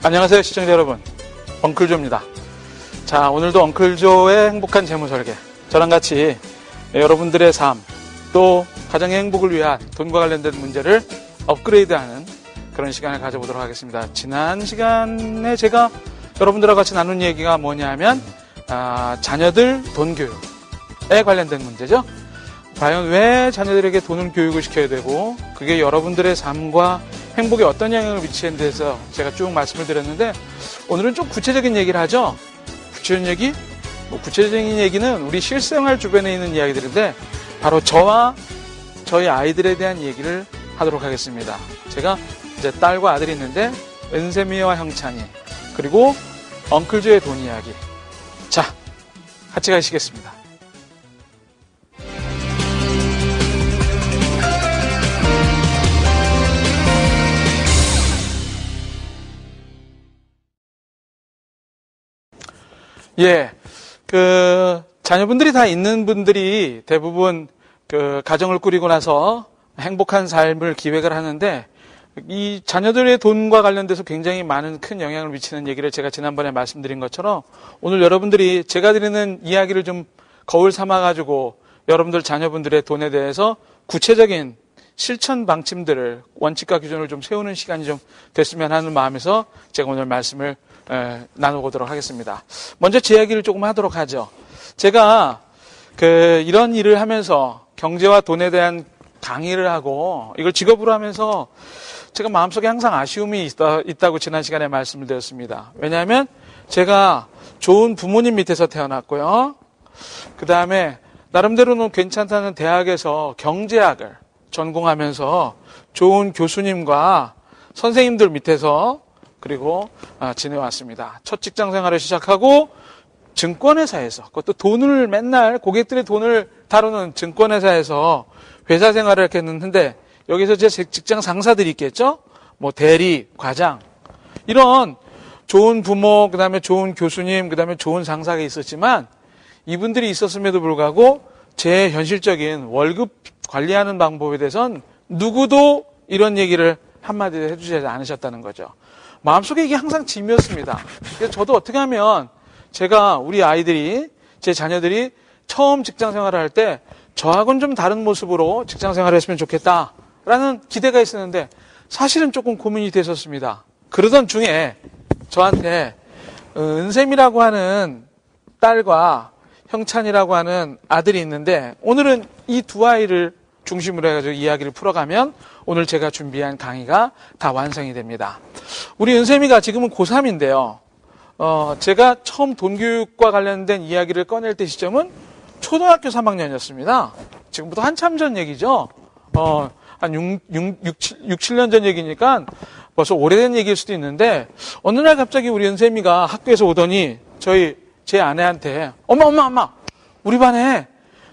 안녕하세요 시청자 여러분, 엉클조입니다. 자, 오늘도 엉클조의 행복한 재무설계, 저랑 같이 여러분들의 삶, 또 가정의 행복을 위한 돈과 관련된 문제를 업그레이드하는 그런 시간을 가져보도록 하겠습니다. 지난 시간에 제가 여러분들과 같이 나눈 얘기가 뭐냐 하면 자녀들 돈 교육에 관련된 문제죠. 과연 왜 자녀들에게 돈을 교육을 시켜야 되고 그게 여러분들의 삶과 행복에 어떤 영향을 미치는 데서 제가 쭉 말씀을 드렸는데, 오늘은 좀 구체적인 얘기를 하죠. 구체적인 얘기? 구체적인 얘기는 우리 실생활 주변에 있는 이야기들인데 바로 저와 저희 아이들에 대한 얘기를 하도록 하겠습니다. 제가 이제 딸과 아들이 있는데 은세미와 형찬이, 그리고 엉클조의 돈 이야기. 자, 같이 가시겠습니다. 예, 자녀분들이 다 있는 분들이 대부분 가정을 꾸리고 나서 행복한 삶을 기획을 하는데, 이 자녀들의 돈과 관련돼서 굉장히 많은 큰 영향을 미치는 얘기를 제가 지난번에 말씀드린 것처럼 오늘 여러분들이 제가 드리는 이야기를 좀 거울 삼아가지고 여러분들 자녀분들의 돈에 대해서 구체적인 실천 방침들을, 원칙과 기준을 좀 세우는 시간이 좀 됐으면 하는 마음에서 제가 오늘 말씀을 나눠보도록 하겠습니다. 먼저 제 이야기를 조금 하도록 하죠. 제가 이런 일을 하면서 경제와 돈에 대한 강의를 하고 이걸 직업으로 하면서 제가 마음속에 항상 아쉬움이 있다고 지난 시간에 말씀을 드렸습니다. 왜냐하면 제가 좋은 부모님 밑에서 태어났고요. 그 다음에 나름대로는 괜찮다는 대학에서 경제학을 전공하면서 좋은 교수님과 선생님들 밑에서 그리고 지내왔습니다. 첫 직장 생활을 시작하고 증권회사에서, 그것도 돈을 맨날 고객들의 돈을 다루는 증권회사에서 회사 생활을 이렇게 했는데, 여기서 제 직장 상사들이 있겠죠? 뭐 대리, 과장, 이런 좋은 부모, 그 다음에 좋은 교수님, 그 다음에 좋은 상사가 있었지만 이분들이 있었음에도 불구하고 제 현실적인 월급 관리하는 방법에 대해서는 누구도 이런 얘기를 한마디 해주지 않으셨다는 거죠. 마음속에 이게 항상 짐이었습니다. 그래서 저도 어떻게 하면 우리 아이들이, 제 자녀들이 처음 직장 생활을 할 때 저하고는 좀 다른 모습으로 직장 생활을 했으면 좋겠다라는 기대가 있었는데 사실은 조금 고민이 됐었습니다. 그러던 중에 저한테 은샘이라고 하는 딸과 형찬이라고 하는 아들이 있는데, 오늘은 이 두 아이를 중심으로 해가지고 이야기를 풀어가면 오늘 제가 준비한 강의가 다 완성이 됩니다. 우리 은샘이가 지금은 고3인데요. 제가 처음 돈교육과 관련된 이야기를 꺼낼 때 시점은 초등학교 3학년이었습니다. 지금부터 한참 전 얘기죠. 한 6, 7년 전 얘기니까 벌써 오래된 얘기일 수도 있는데, 어느 날 갑자기 우리 은샘이가 학교에서 오더니 제 아내한테 엄마 우리 반에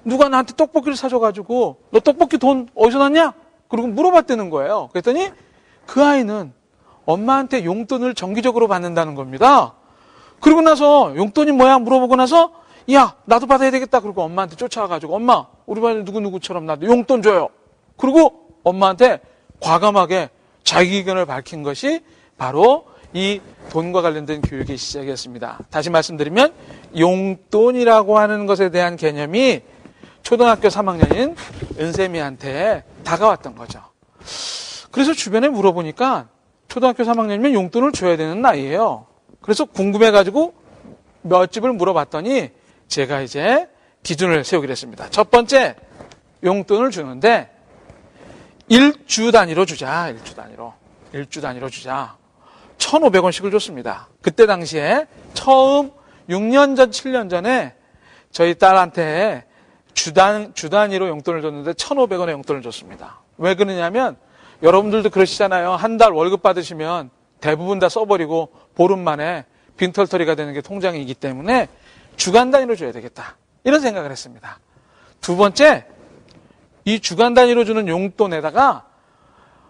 누가 나한테 떡볶이를 사줘가지고 너 떡볶이 돈 어디서 났냐? 그리고 물어봤다는 거예요. 그랬더니 그 아이는 엄마한테 용돈을 정기적으로 받는다는 겁니다. 그러고 나서 용돈이 뭐야 물어보고 나서, 야 나도 받아야 되겠다. 그리고 엄마한테 쫓아와가지고 엄마 우리 반에 누구누구처럼 나도 용돈 줘요. 그리고 엄마한테 과감하게 자기 의견을 밝힌 것이 바로 이 돈과 관련된 교육의 시작이었습니다. 다시 말씀드리면 용돈이라고 하는 것에 대한 개념이 초등학교 3학년인 은샘이한테 다가왔던 거죠. 그래서 주변에 물어보니까 초등학교 3학년이면 용돈을 줘야 되는 나이예요. 그래서 궁금해가지고 몇 집을 물어봤더니 제가 이제 기준을 세우기로 했습니다. 첫 번째, 용돈을 주는데 일주 단위로 주자. 일주 단위로 주자. 1,500원씩을 줬습니다. 그때 당시에 처음 6년 전, 7년 전에 저희 딸한테 주 단위로 용돈을 줬는데 1,500원의 용돈을 줬습니다. 왜 그러냐면 여러분들도 그러시잖아요. 한 달 월급 받으시면 대부분 다 써버리고 보름 만에 빈털터리가 되는 게 통장이기 때문에 주간 단위로 줘야 되겠다, 이런 생각을 했습니다. 두 번째, 이 주간 단위로 주는 용돈에다가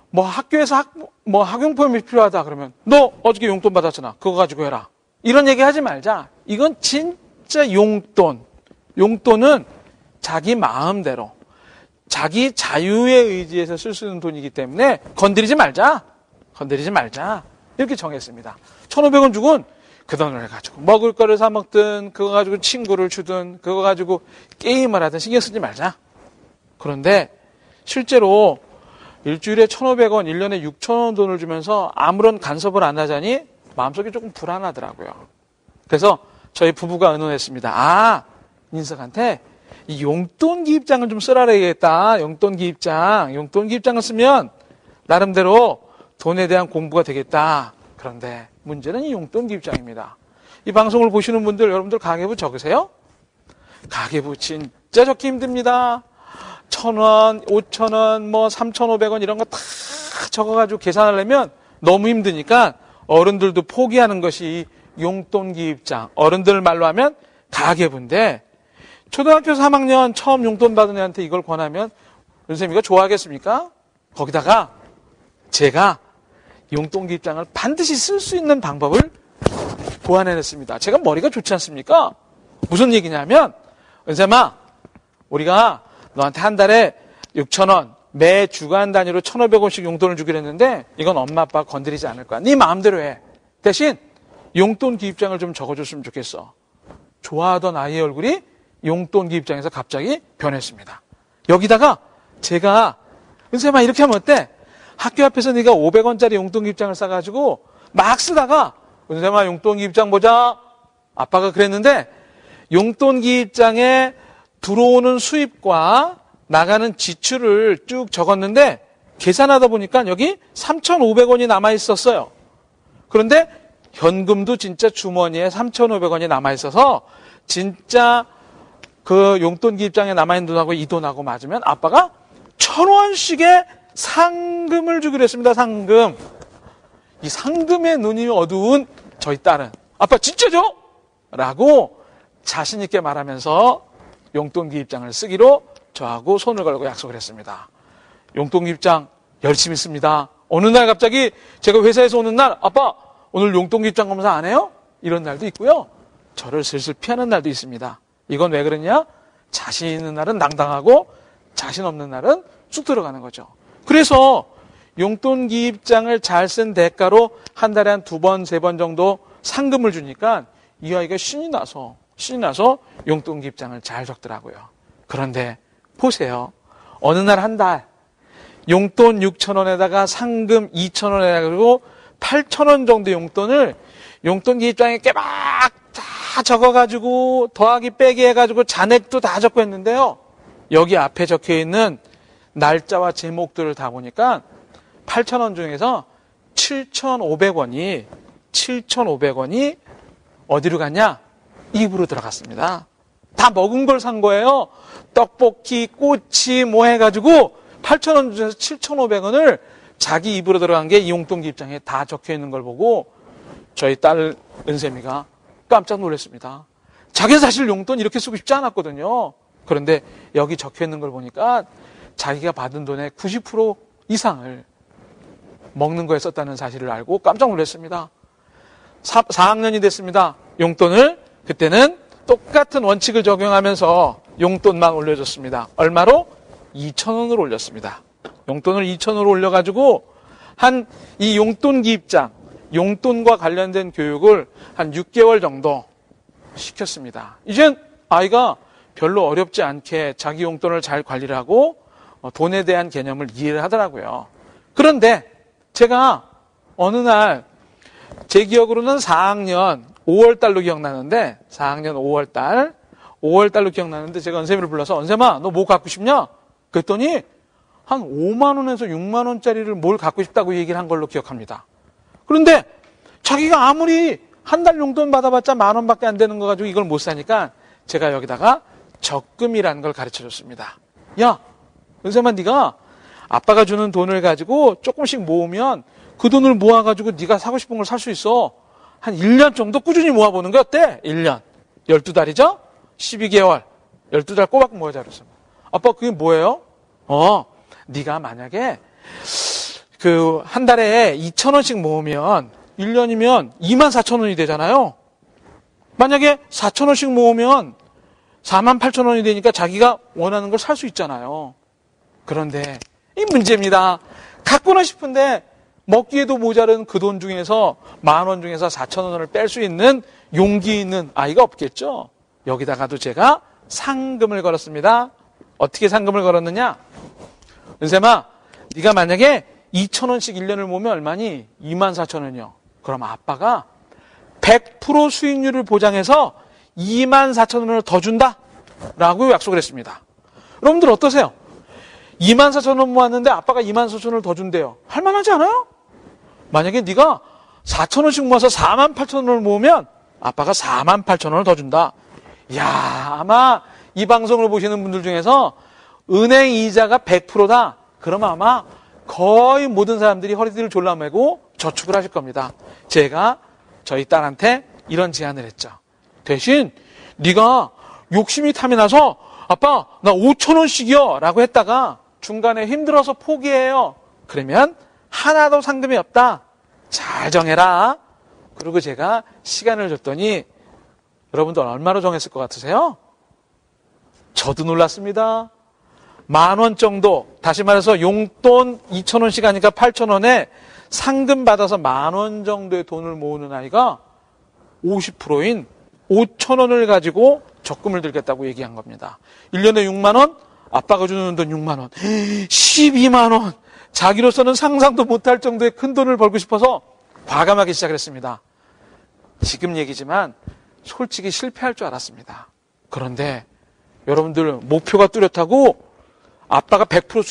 뭐 학교에서 학용품이 필요하다 그러면 너 어저께 용돈 받았잖아, 그거 가지고 해라, 이런 얘기 하지 말자. 이건 진짜 용돈은 자기 마음대로 자기 자유의 의지에서 쓸 수 있는 돈이기 때문에 건드리지 말자 이렇게 정했습니다. 1,500원 주곤 그 돈을 가지고 먹을 거를 사 먹든 그거 가지고 친구를 주든 그거 가지고 게임을 하든 신경 쓰지 말자. 그런데 실제로 일주일에 1,500원, 1년에 6,000원 돈을 주면서 아무런 간섭을 안 하자니 마음속이 조금 불안하더라고요. 그래서 저희 부부가 의논했습니다. 인석한테 이 용돈 기입장을 좀 쓰라야겠다. 용돈 기입장을 쓰면 나름대로 돈에 대한 공부가 되겠다. 그런데 문제는 이 용돈 기입장입니다. 이 방송을 보시는 분들, 여러분들 가계부 적으세요? 가계부 진짜 적기 힘듭니다. 1,000원, 5,000원, 3,500원 이런 거 다 적어가지고 계산하려면 너무 힘드니까 어른들도 포기하는 것이 용돈 기입장. 어른들 말로 하면 가계부인데 초등학교 3학년 처음 용돈 받은 애한테 이걸 권하면 선생님이가 좋아하겠습니까? 거기다가 제가 용돈 기입장을 반드시 쓸 수 있는 방법을 고안해냈습니다. 제가 머리가 좋지 않습니까? 무슨 얘기냐면 은쌤아, 우리가 너한테 한 달에 6,000원, 매 주간 단위로 1,500원씩 용돈을 주기로 했는데 이건 엄마 아빠가 건드리지 않을 거야. 네 마음대로 해. 대신 용돈 기입장을 좀 적어줬으면 좋겠어. 좋아하던 아이의 얼굴이 용돈 기입장에서 갑자기 변했습니다. 여기다가 제가 은쌤아 이렇게 하면 어때? 학교 앞에서 네가 500원짜리 용돈 기입장을 싸가지고 막 쓰다가 은쌤아 용돈 기입장 보자. 아빠가 그랬는데 용돈 기입장에 들어오는 수입과 나가는 지출을 쭉 적었는데 계산하다 보니까 여기 3,500원이 남아있었어요. 그런데 현금도 진짜 주머니에 3,500원이 남아있어서 진짜 그 용돈 기입장에 남아있는 돈하고 이 돈하고 맞으면 아빠가 1,000원씩의 상금을 주기로 했습니다. 상금. 이 상금에 눈이 어두운 저희 딸은 아빠 진짜죠? 라고 자신 있게 말하면서 용돈 기입장을 쓰기로 저하고 손을 걸고 약속을 했습니다. 용돈 기입장 열심히 씁니다. 어느 날 갑자기 제가 회사에서 오는 날 아빠 오늘 용돈 기입장 검사 안 해요? 이런 날도 있고요. 저를 슬슬 피하는 날도 있습니다. 이건 왜 그러냐? 자신 있는 날은 당당하고 자신 없는 날은 쑥 들어가는 거죠. 그래서 용돈 기입장을 잘 쓴 대가로 한 달에 한 2번, 3번 정도 상금을 주니까 이 아이가 신이 나서 용돈 기입장을 잘 적더라고요. 그런데 보세요. 어느 날 한 달 용돈 6,000원에다가 상금 2,000원 해가지고 8,000원 정도 용돈을 용돈 기입장에 깨박 다 적어가지고 더하기 빼기 해가지고 잔액도 다 적고 했는데요. 여기 앞에 적혀있는 날짜와 제목들을 다 보니까 8,000원 중에서 7,500원이 어디로 갔냐? 입으로 들어갔습니다. 다 먹은 걸 산 거예요. 떡볶이, 꼬치 뭐 해가지고 8,000원 중에서 7,500원을 자기 입으로 들어간 게 이 용돈 기입장에 다 적혀있는 걸 보고 저희 딸 은쌤이가 깜짝 놀랐습니다. 자기는 사실 용돈 이렇게 쓰고 싶지 않았거든요. 그런데 여기 적혀있는 걸 보니까 자기가 받은 돈의 90% 이상을 먹는 거에 썼다는 사실을 알고 깜짝 놀랐습니다. 4학년이 됐습니다. 용돈을 그때는 똑같은 원칙을 적용하면서 용돈만 올려줬습니다. 얼마로? 2,000원으로 올렸습니다. 용돈을 2,000원으로 올려가지고 이 용돈 기입장, 용돈과 관련된 교육을 한 6개월 정도 시켰습니다. 이젠 아이가 별로 어렵지 않게 자기 용돈을 잘 관리를 하고 돈에 대한 개념을 이해를 하더라고요. 그런데 제가 어느 날 제 기억으로는 4학년 5월달로 기억나는데 4학년 5월달로 기억나는데 제가 은쌤이를 불러서 은쌤아 너 뭐 갖고 싶냐? 그랬더니 한 5만 원에서 6만 원짜리를 뭘 갖고 싶다고 얘기를 한 걸로 기억합니다. 그런데 자기가 아무리 한 달 용돈 받아봤자 10,000원밖에 안 되는 거 가지고 이걸 못 사니까 제가 여기다가 적금이라는 걸 가르쳐줬습니다. 야, 은쌤아 네가 아빠가 주는 돈을 가지고 조금씩 모으면 그 돈을 모아가지고 네가 사고 싶은 걸 살 수 있어. 한 1년 정도 꾸준히 모아보는 게 어때? 1년. 12달이죠? 12개월. 12달 꼬박 모아자 그랬어. 아빠 그게 뭐예요? 네가 만약에 한 달에 2,000원씩 모으면 1년이면 24,000원이 되잖아요. 만약에 4,000원씩 모으면 48,000원이 되니까 자기가 원하는 걸 살 수 있잖아요. 그런데 이 문제입니다. 갖고는 싶은데 먹기에도 모자른 그 돈 중에서 10,000원 중에서 4,000원을 뺄 수 있는 용기 있는 아이가 없겠죠. 여기다가도 제가 상금을 걸었습니다. 어떻게 상금을 걸었느냐? 은샘아, 네가 만약에 2,000원씩 1년을 모으면 얼마니? 24,000원이요. 그럼 아빠가 100% 수익률을 보장해서 24,000원을 더 준다 라고 약속을 했습니다. 여러분들 어떠세요? 24,000원 모았는데 아빠가 24,000원을 더 준대요. 할만하지 않아요? 만약에 네가 4,000원씩 모아서 48,000원을 모으면 아빠가 48,000원을 더 준다. 이야, 아마 이 방송을 보시는 분들 중에서 은행 이자가 100%다. 그러면 아마 거의 모든 사람들이 허리띠를 졸라매고 저축을 하실 겁니다. 제가 저희 딸한테 이런 제안을 했죠. 대신 네가 욕심이 탐이 나서 아빠 나 5,000원씩이요 라고 했다가 중간에 힘들어서 포기해요. 그러면 하나도 상금이 없다. 잘 정해라. 그리고 제가 시간을 줬더니 여러분들 얼마로 정했을 것 같으세요? 저도 놀랐습니다. 10,000원 정도, 다시 말해서 용돈 2,000원씩 하니까 8,000원에 상금 받아서 10,000원 정도의 돈을 모으는 아이가 50%인 5,000원을 가지고 적금을 들겠다고 얘기한 겁니다. 1년에 6만 원, 아빠가 주는 돈 6만 원, 12만 원. 자기로서는 상상도 못할 정도의 큰 돈을 벌고 싶어서 과감하게 시작을 했습니다. 지금 얘기지만 솔직히 실패할 줄 알았습니다. 그런데 여러분들 목표가 뚜렷하고 아빠가 100%